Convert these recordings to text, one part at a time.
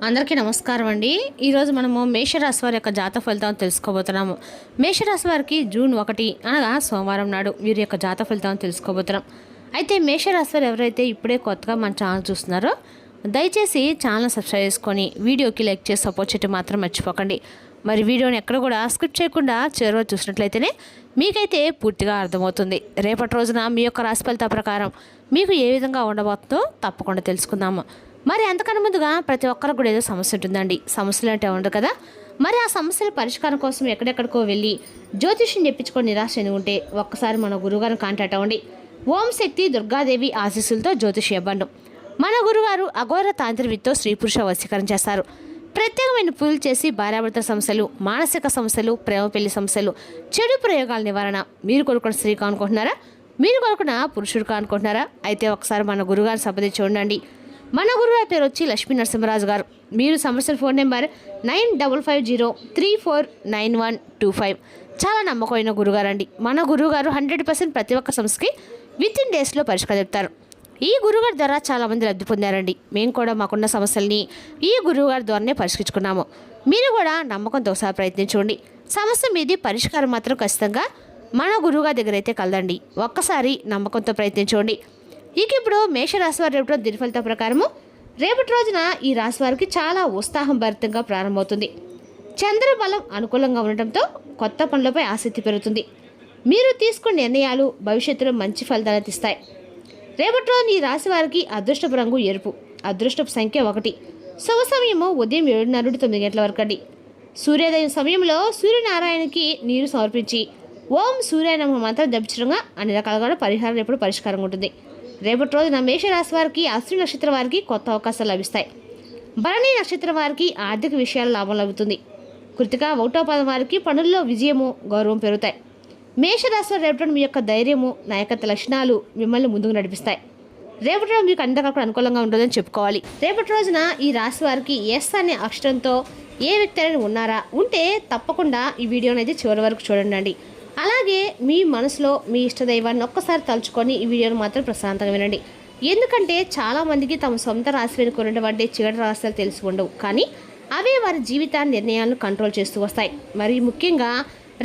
అందరికీ నమస్కారం అండి. ఈరోజు మనము మేషరాశి వారి యొక్క జాతక ఫలితాలను తెలుసుకోబోతున్నాము. మేషరాశి వారికి జూన్ 1 అనగా సోమవారం నాడు వీరి యొక్క జాతక ఫలితాలను తెలుసుకోబోతున్నాం. అయితే మేషరాశి వారు ఎవరైతే ఇప్పుడే కొత్తగా మన ఛానల్ చూస్తున్నారో దయచేసి ఛానల్ సబ్స్క్రైబ్ చేసుకొని వీడియోకి లైక్ చేసి సపోర్ట్ చేయడం మాత్రం మర్చిపోకండి. మరి వీడియోని ఎక్కడ కూడా స్కిప్ చేయకుండా చివరిలో చూసినట్లయితేనే మీకైతే పూర్తిగా అర్థమవుతుంది. రేపటి రోజున మీ యొక్క రాశి ఫలితాల ప్రకారం మీకు ఏ విధంగా ఉండబోతుందో తప్పకుండా తెలుసుకుందాము. మరి అంతకన్నా ముందుగా ప్రతి ఒక్కరికి కూడా ఏదో సమస్య ఉంటుందండి. సమస్యలు అంటే ఉండదు కదా. మరి ఆ సమస్యల పరిష్కారం కోసం ఎక్కడెక్కడికో వెళ్ళి జ్యోతిష్యం చెప్పించుకొని నిరాశ చెంది ఉంటే ఒక్కసారి మన గురువుగారిని కాంటాక్ట్ అవ్వండి. ఓం శక్తి దుర్గాదేవి ఆశీస్సులతో జ్యోతిష్య ఇవ్వండి. మన గురుగారు అఘోర తాంత్రికతో స్త్రీ పురుష వశీకరణ చేస్తారు. ప్రత్యేకమైన పూజలు చేసి భార్యాభర్తల సమస్యలు, మానసిక సమస్యలు, ప్రేమ పెళ్లి సమస్యలు, చెడు ప్రయోగాల నివారణ. మీరు కొనుక్కున్న స్త్రీ కానుకుంటున్నారా? మీరు కొనుక్కున్న పురుషుడు కానుకుంటున్నారా? అయితే ఒకసారి మన గురుగారిని సంప్రదించి చూడండి. మన గురుగారి పేరు వచ్చి లక్ష్మీ నరసింహరాజు గారు. మీరు సమస్యల ఫోన్ నెంబర్ 9550349125. చాలా నమ్మకమైన గురుగారు అండి. మన గురువుగారు 100% ప్రతి ఒక్క సమస్యకి వితిన్ డేస్లో పరిష్కారం చెప్తారు. ఈ గురువుగారి ద్వారా చాలామంది లబ్ధి పొందారండి. మేము కూడా మాకున్న సమస్యల్ని ఈ గురువుగారి ద్వారానే పరిష్కరించుకున్నాము. మీరు కూడా నమ్మకంతో ఒకసారి ప్రయత్నించండి. సమస్య మీది పరిష్కారం మాత్రం ఖచ్చితంగా మన గురువుగారి దగ్గర అయితే కలదండి. ఒక్కసారి నమ్మకంతో ప్రయత్నించండి. ఇక ఇప్పుడు మేషరాశి వారి రేపటి దిన ఫలితాల ప్రకారము రేపటి రోజున ఈ రాశి వారికి చాలా ఉత్సాహం భరితంగా ప్రారంభమవుతుంది. చంద్రబలం అనుకూలంగా ఉండటంతో కొత్త పనులపై ఆసక్తి పెరుగుతుంది. మీరు తీసుకున్న నిర్ణయాలు భవిష్యత్తులో మంచి ఫలితాలు ఇస్తాయి. రేపటి రోజున ఈ రాశి వారికి అదృష్టపు రంగు ఎరుపు, అదృష్టపు సంఖ్య 1. శుభ సమయము ఉదయం 7:30 నుండి 9 గంటల వరకు అండి. సూర్యోదయం సమయంలో సూర్యనారాయణకి నీరు సమర్పించి ఓం సూర్య నమః మంత్రం జపించడంగా అన్ని రకాలుగా పరిహారం ఎప్పుడు పరిష్కారంగా ఉంటుంది. రేపటి రోజున మేషరాశి వారికి అశ్విని నక్షత్రం వారికి కొత్త అవకాశాలు లభిస్తాయి. భరణి నక్షత్రం వారికి ఆర్థిక విషయాలు లాభం లభిస్తుంది. కృతిక 1వ పదం వారికి పనుల్లో విజయము, గౌరవం పెరుగుతాయి. మేషరాశి వారి రేపటి మీ యొక్క ధైర్యము, నాయకత్వ లక్షణాలు మిమ్మల్ని ముందుకు నడిపిస్తాయి. రేపటి రోజు మీకు అన్ని రకాల అనుకూలంగా ఉంటుందని చెప్పుకోవాలి. రేపటి రోజున ఈ రాశి వారికి ఎస్ అనే అక్షరంతో ఏ వ్యక్తి అయినా ఉన్నారా ఉంటే తప్పకుండా ఈ వీడియోని అయితే చివరి వరకు చూడండి. అలాగే మీ మనసులో మీ ఇష్టదైవాన్ని ఒక్కసారి తలుచుకొని ఈ వీడియోని మాత్రం ప్రశాంతంగా వినండి. ఎందుకంటే చాలామందికి తమ సొంత రాశి వెనుక ఉన్నటువంటి చివరి రహస్యాలు తెలిసి ఉండవు, కానీ అవే వారి జీవితాన్ని నిర్ణయాలను కంట్రోల్ చేస్తూ వస్తాయి. మరి ముఖ్యంగా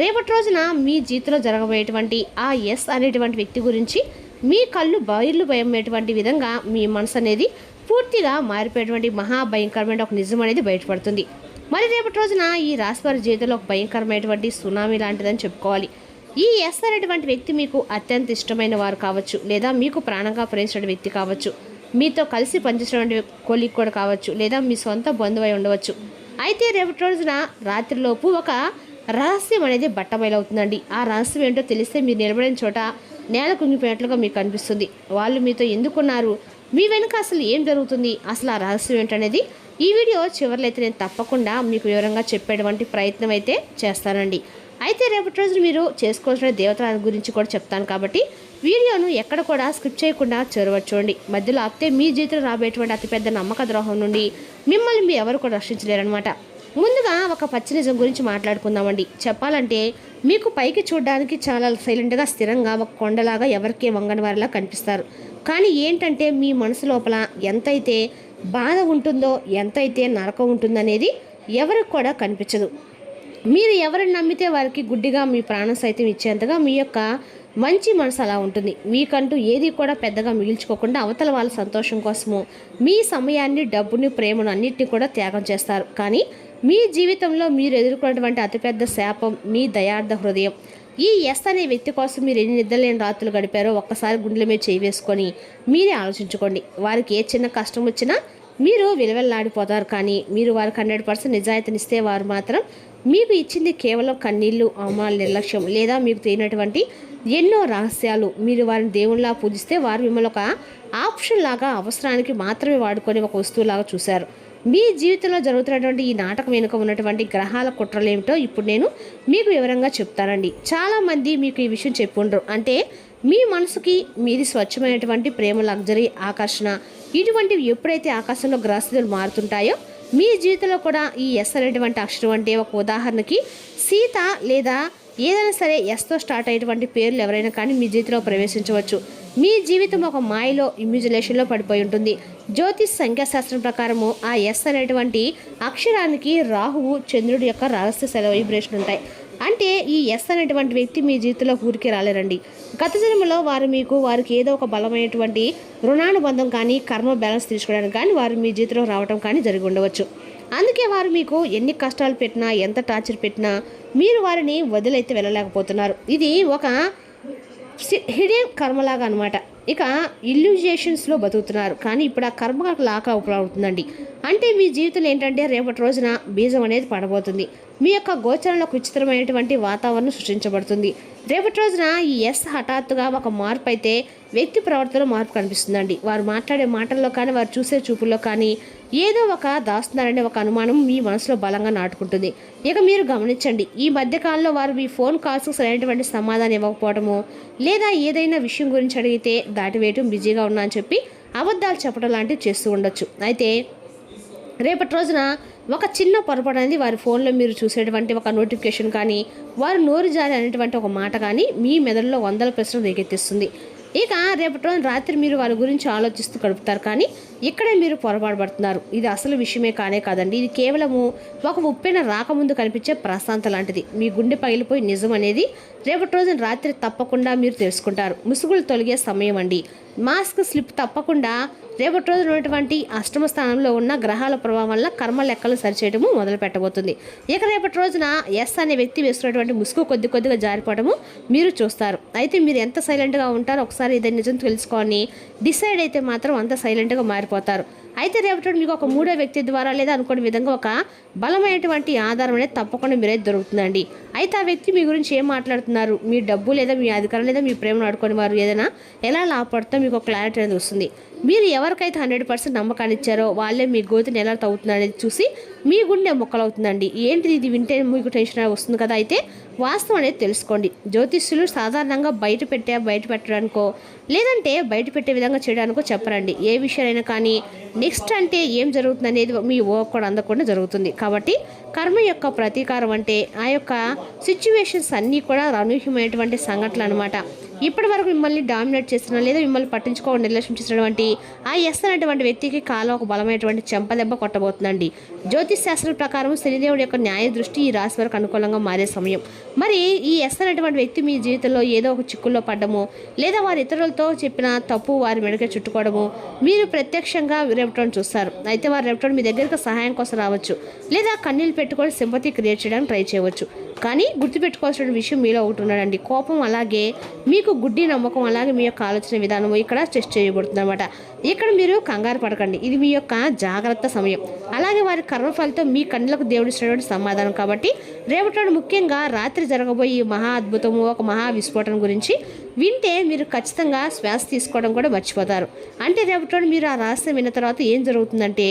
రేపటి రోజున మీ జీవితంలో జరగబోయేటువంటి ఆ ఎస్ అనేటువంటి వ్యక్తి గురించి మీ కళ్ళు బయర్లు భయమేటువంటి విధంగా మీ మనసు అనేది పూర్తిగా మారిపోయేటువంటి మహాభయంకరమైన ఒక నిజం అనేది బయటపడుతుంది. మరి రేపటి రోజున ఈ రాశి వారి జీవితంలో ఒక భయంకరమైనటువంటి సునామీ లాంటిదని చెప్పుకోవాలి. ఈ ఎస్ అనేటువంటి వ్యక్తి మీకు అత్యంత ఇష్టమైన వారు కావచ్చు, లేదా మీకు ప్రాణంగా ప్రేమించిన వ్యక్తి కావచ్చు, మీతో కలిసి పనిచేసినటువంటి కొలీగ్ కూడా కావచ్చు, లేదా మీ సొంత బంధువై ఉండవచ్చు. అయితే రేపటి రోజున రాత్రిలోపు ఒక రహస్యం అనేది బట్టబయలవుతుందండి. ఆ రహస్యం ఏంటో తెలిస్తే మీరు నిలబడిన చోట నేల కుంగిపోయినట్లుగా మీకు అనిపిస్తుంది. వాళ్ళు మీతో ఎందుకున్నారు, మీ వెనుక అసలు ఏం జరుగుతుంది, అసలు ఆ రహస్యం ఏంటనేది ఈ వీడియో చివరిలో అయితే నేను తప్పకుండా మీకు వివరంగా చెప్పేటువంటి ప్రయత్నం అయితే చేస్తానండి. అయితే రేపటి రోజు మీరు చేసుకోవాల్సిన దేవతల గురించి కూడా చెప్తాను కాబట్టి వీడియోను ఎక్కడ కూడా స్కిప్ చేయకుండా చూడండి. మధ్యలో ఆపితే మీ జీవితంలో రాబోయేటువంటి అతిపెద్ద నమ్మక ద్రోహం నుండి మిమ్మల్ని మీ ఎవరు కూడా రక్షించలేరనమాట. ముందుగా ఒక పచ్చి నిజం గురించి మాట్లాడుకుందామండి. చెప్పాలంటే మీకు పైకి చూడడానికి చాలా సైలెంట్గా స్థిరంగా ఒక కొండలాగా ఎవరికే వంగని వారిలా కనిపిస్తారు. కానీ ఏంటంటే మీ మనసు లోపల ఎంతైతే బాధ ఉంటుందో, ఎంతైతే నరకం ఉంటుందనేది ఎవరికి కూడా కనిపించదు. మీరు ఎవరిని నమ్మితే వారికి గుడ్డిగా మీ ప్రాణం సైతం ఇచ్చేంతగా మీ యొక్క మంచి మనసు అలా ఉంటుంది. మీకంటూ ఏది కూడా పెద్దగా మిగిల్చుకోకుండా అవతల వాళ్ళ సంతోషం కోసము మీ సమయాన్ని, డబ్బుని, ప్రేమను అన్నిటిని కూడా త్యాగం చేస్తారు. కానీ మీ జీవితంలో మీరు ఎదుర్కొన్నటువంటి అతిపెద్ద శాపం మీ దయార్థ హృదయం. ఈ ఎస్ అనే వ్యక్తి కోసం మీరు ఎన్ని నిద్రలేని రాత్రులు గడిపారో ఒక్కసారి గుండెల మీద చేయి వేసుకొని మీరే ఆలోచించుకోండి. వారికి ఏ చిన్న కష్టం వచ్చినా మీరు విలువెల్లాడిపోతారు. కానీ మీరు వారికి 100% నిజాయితీనిస్తే వారు మాత్రం మీకు ఇచ్చింది కేవలం కన్నీళ్ళు, అవమానాల నిర్లక్ష్యం, లేదా మీకు తెలియనటువంటి ఎన్నో రహస్యాలు. మీరు వారిని దేవుళ్ళలా పూజిస్తే వారు మిమ్మల్ని ఒక ఆప్షన్ లాగా, అవసరానికి మాత్రమే వాడుకొని ఒక వస్తువులాగా చూశారు. మీ జీవితంలో జరుగుతున్నటువంటి ఈ నాటకం వెనుక ఉన్నటువంటి గ్రహాల కుట్రలు ఏమిటో ఇప్పుడు నేను మీకు వివరంగా చెప్తానండి. చాలామంది మీకు ఈ విషయం చెప్పుండ్రు. అంటే మీ మనసుకి మీది స్వచ్ఛమైనటువంటి ప్రేమ, లగ్జరీ, ఆకర్షణ ఇటువంటివి ఎప్పుడైతే ఆకాశంలో గ్రహస్థితులు మారుతుంటాయో మీ జీవితంలో కూడా ఈ ఎస్ అనేటువంటి అక్షరం అంటే ఒక ఉదాహరణకి సీత లేదా ఏదైనా సరే ఎస్తో స్టార్ట్ అయ్యేటువంటి పేర్లు ఎవరైనా కానీ మీ జీవితంలో ప్రవేశించవచ్చు. మీ జీవితం ఒక మాయలో ఇమ్యుజిలేషన్లో పడిపోయి ఉంటుంది. జ్యోతిష్ సంఖ్యాశాస్త్రం ప్రకారము ఆ ఎస్ అనేటువంటి అక్షరానికి రాహువు చంద్రుడి యొక్క రహస్య సెల వైబ్రేషన్ ఉంటాయి. అంటే ఈ ఎస్ అనేటువంటి వ్యక్తి మీ జీవితంలో ఊరికి రాలేరండి. గత జన్మలో వారికి ఏదో ఒక బలమైనటువంటి రుణానుబంధం కానీ కర్మ బ్యాలెన్స్ తీసుకోవడానికి కానీ వారు మీ జీవితంలో రావడం కానీ జరిగి ఉండవచ్చు. అందుకే వారు మీకు ఎన్ని కష్టాలు పెట్టినా ఎంత టార్చర్ పెట్టినా మీరు వారిని వదిలైతే వెళ్ళలేకపోతున్నారు. ఇది ఒక హిడెన్ కర్మలాగా అనమాట. ఇక ఇల్యూజేషన్స్లో బతుకుతున్నారు, కానీ ఇప్పుడు ఆ కర్మ లాగా అవుతుందండి. అంటే మీ జీవితంలో ఏంటంటే రేపటి రోజున బీజం అనేది పడబోతుంది. మీ యొక్క గోచరంలో విచిత్రమైనటువంటి వాతావరణం సృష్టించబడుతుంది. రేపటి రోజున ఈ ఎస్ హఠాత్తుగా ఒక మార్పు అయితే వ్యక్తి ప్రవర్తనలో మార్పు కనిపిస్తుందండి. వారు మాట్లాడే మాటల్లో కానీ వారు చూసే చూపుల్లో కానీ ఏదో ఒక దాస్తున్నారనే ఒక అనుమానం మీ మనసులో బలంగా నాటుకుంటుంది. ఇక మీరు గమనించండి, ఈ మధ్యకాలంలో వారు మీ ఫోన్ కాల్స్కు సరైనటువంటి సమాధానం ఇవ్వకపోవడము, లేదా ఏదైనా విషయం గురించి అడిగితే దాటివేయటం, బిజీగా ఉన్నా అని చెప్పి అబద్ధాలు చెప్పడం లాంటివి చేస్తూ ఉండొచ్చు. అయితే రేపటి రోజున ఒక చిన్న పొరపాటు అనేది వారి ఫోన్లో మీరు చూసేటువంటి ఒక నోటిఫికేషన్ కానీ వారు నోరు జారి అనేటువంటి ఒక మాట కానీ మీ మెదడులో వందల ప్రశ్నలు రేకెత్తిస్తుంది. ఇక రేపటి రోజున రాత్రి మీరు వారి గురించి ఆలోచిస్తూ గడుపుతారు, కానీ ఇక్కడే మీరు పొరపాటు పడుతున్నారు. ఇది అసలు విషయమే కాదండి. ఇది కేవలము ఒక ఉప్పెన రాకముందు కనిపించే ప్రశాంత లాంటిది. మీ గుండె పగిలిపోయి నిజం అనేది రేపటి రోజున రాత్రి తప్పకుండా మీరు తెలుసుకుంటారు. ముసుగులు తొలగే సమయం అండి. మాస్క్ స్లిప్ తప్పకుండా రేపటి రోజున ఉన్నటువంటి అష్టమ స్థానంలో ఉన్న గ్రహాల ప్రభావం వల్ల కర్మ లెక్కలు సరిచేయడము మొదలు పెట్టబోతుంది. ఇక రేపటి రోజున ఎస్ అనే వ్యక్తి వేసుకున్నటువంటి ముసుగు కొద్దిగా జారిపోవడము మీరు చూస్తారు. అయితే మీరు ఎంత సైలెంట్గా ఉంటారో ఒకసారి ఇదే నిజం తెలుసుకొని డిసైడ్ అయితే మాత్రం అంత సైలెంట్గా మారిపోతారు. అయితే రేపటి మీకు ఒక మూడో వ్యక్తి ద్వారా లేదా అనుకునే విధంగా ఒక బలమైనటువంటి ఆధారం అనేది తప్పకుండా మీరైతే దొరుకుతుందండి. అయితే ఆ వ్యక్తి మీ గురించి ఏం మాట్లాడుతున్నారు, మీ డబ్బు లేదా మీ అధికారం లేదా మీ ప్రేమను ఆడుకొని వారు ఏదైనా ఎలా లాభపడుతుందో మీకు ఒక క్లారిటీ అనేది వస్తుంది. మీరు ఎవరికైతే 100% నమ్మకాన్ని ఇచ్చారో వాళ్ళే మీ గోతిని ఎలా తవ్వుతుంది అనేది చూసి మీ గుండె మొక్కలవుతుందండి. ఏంటిది ఇది వింటే మీకు టెన్షన్ వస్తుంది కదా. అయితే వాస్తవం అనేది తెలుసుకోండి. జ్యోతిష్యులు సాధారణంగా బయట పెట్టడానికో లేదంటే బయట పెట్టే విధంగా చేయడానికో చెప్పరండి. ఏ విషయాలైనా కానీ నెక్స్ట్ అంటే ఏం జరుగుతుంది అనేది మీ ఊహకు కూడా అందకుండా జరుగుతుంది. కాబట్టి కర్మ యొక్క ప్రతీకారం అంటే ఆ యొక్క సిచ్యువేషన్స్ అన్నీ కూడా అనూహ్యమైనటువంటి సంఘటనలు అనమాట. ఇప్పటి వరకు మిమ్మల్ని డామినేట్ చేస్తున్న లేదా మిమ్మల్ని పట్టించుకోవడం నిర్లక్ష్యం చేసినటువంటి ఆ ఎస్ అనేటువంటి వ్యక్తికి కాలం ఒక బలమైనటువంటి చెంపదెబ్బ కొట్టబోతుందండి. జ్యోతిష్ శాస్త్రం ప్రకారం శనిదేవుడి యొక్క న్యాయ దృష్టి ఈ రాశి వారికి అనుకూలంగా మారే సమయం. మరి ఈ ఎస్ అనేటువంటి వ్యక్తి మీ జీవితంలో ఏదో ఒక చిక్కుల్లో పడ్డము లేదా వారి ఇతరులతో చెప్పిన తప్పు వారి మెడకే చుట్టుకోవడము మీరు ప్రత్యక్షంగా రేపటోని చూస్తారు. అయితే వారు రేపటోని మీ దగ్గరకు సహాయం కోసం రావచ్చు లేదా కన్నీళ్ళు పెట్టుకొని సింపతి క్రియేట్ చేయడానికి ట్రై చేయవచ్చు. కానీ గుర్తుపెట్టుకోవాల్సిన విషయం మీలో ఒకటి ఉన్నాడండి. కోపం అలాగే మీకు గుడ్డి నమ్మకం అలాగే మీ యొక్క ఆలోచన విధానం ఇక్కడ టెస్ట్ చేయబడుతుంది అనమాట. ఇక్కడ మీరు కంగారు పడకండి, ఇది మీ యొక్క జాగ్రత్త సమయం. అలాగే వారి కర్మ ఫలితం మీ కన్నులకు దేవుడిచ్చినటువంటి సమాధానం. కాబట్టి రేపటి ముఖ్యంగా రాత్రి జరగబోయే మహా అద్భుతము ఒక మహా విస్ఫోటనం గురించి వింటే మీరు ఖచ్చితంగా శ్వాస తీసుకోవడం కూడా మర్చిపోతారు. అంటే రేపటి మీరు ఆ రహస్యం విన్న తర్వాత ఏం జరుగుతుందంటే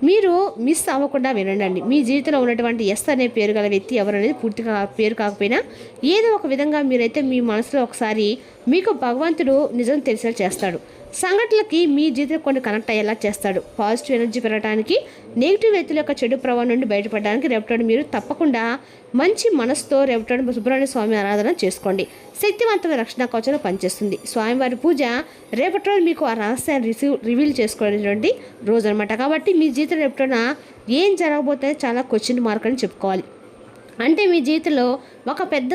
మీరు మిస్ అవ్వకుండా వినండి. మీ జీవితంలో ఉన్నటువంటి ఎస్ అనే పేరు గల వ్యక్తి ఎవరనేది పూర్తిగా పేరు కాకపోయినా ఏదో ఒక విధంగా మీరైతే మీ మనసులో ఒకసారి మీకు భగవంతుడు నిజం తెలిసేలా చేస్తాడు. సంఘటనలకి మీ జీవితం కొన్ని కనెక్ట్ అయ్యేలా చేస్తాడు. పాజిటివ్ ఎనర్జీ పెరగడానికి, నెగిటివ్ వ్యక్తుల యొక్క చెడు ప్రభావం నుండి బయటపడడానికి రేపటి మీరు తప్పకుండా మంచి మనసుతో రేపటి సుబ్రహ్మణ్య స్వామి ఆరాధన చేసుకోండి. శక్తివంతమైన రక్షణ కవచంలో పనిచేస్తుంది. స్వామివారి పూజ రేపటి రోజు మీకు ఆ రహస్యాన్ని రివీల్ చేసుకోవడానికి రోజు అనమాట. కాబట్టి మీ జీవితం రేపటిన ఏం జరగబోతుందో చాలా క్వశ్చన్ మార్క్ అని చెప్పుకోవాలి. అంటే మీ జీవితంలో ఒక పెద్ద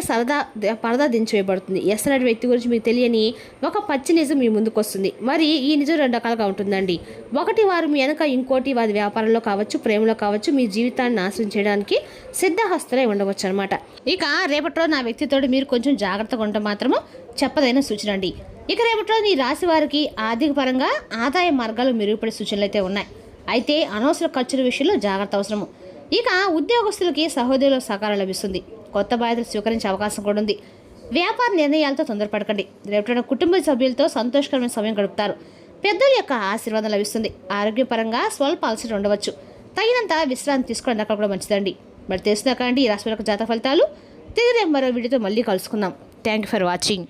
పరదా దించివేయబడుతుంది. ఎస్ అనే వ్యక్తి గురించి మీకు తెలియని ఒక పచ్చి నిజం మీ ముందుకు వస్తుంది. మరి ఈ నిజం 2 రకాలుగా ఉంటుందండి. ఒకటి, వారు మీ వెనక, ఇంకోటి వారి వ్యాపారంలో కావచ్చు, ప్రేమలో కావచ్చు, మీ జీవితాన్ని నాశనం చేయడానికి సిద్ధహస్తులై ఉండవచ్చు అనమాట. ఇక రేపటి రోజు నా వ్యక్తితో మీరు కొంచెం జాగ్రత్తగా ఉండటం మాత్రము చెప్పదైన సూచన అండి. ఇక రేపటి రోజు ఈ రాశి వారికి ఆర్థిక పరంగా ఆదాయ మార్గాలు మెరుగుపడే సూచనలు అయితే ఉన్నాయి. అయితే అనవసర ఖర్చుల విషయంలో జాగ్రత్త అవసరము. ఇక ఉద్యోగస్తులకి సహోదరుల సహకారం లభిస్తుంది. కొత్త బాధ్యతలు స్వీకరించే అవకాశం కూడా ఉంది. వ్యాపార నిర్ణయాలతో తొందరపడకండి. రేపటి కుటుంబ సభ్యులతో సంతోషకరమైన సమయం గడుపుతారు. పెద్దల యొక్క ఆశీర్వాదం లభిస్తుంది. ఆరోగ్యపరంగా స్వల్ప అలసట ఉండవచ్చు. తగినంత విశ్రాంతి తీసుకోవడం అక్కడ కూడా మంచిదండి. మరి తెలుసుదాకా అండి ఈ రాశి యొక్క జాతక ఫలితాలు. తిరిగి మరో వీడియోతో మళ్ళీ కలుసుకుందాం. Thank you for watching.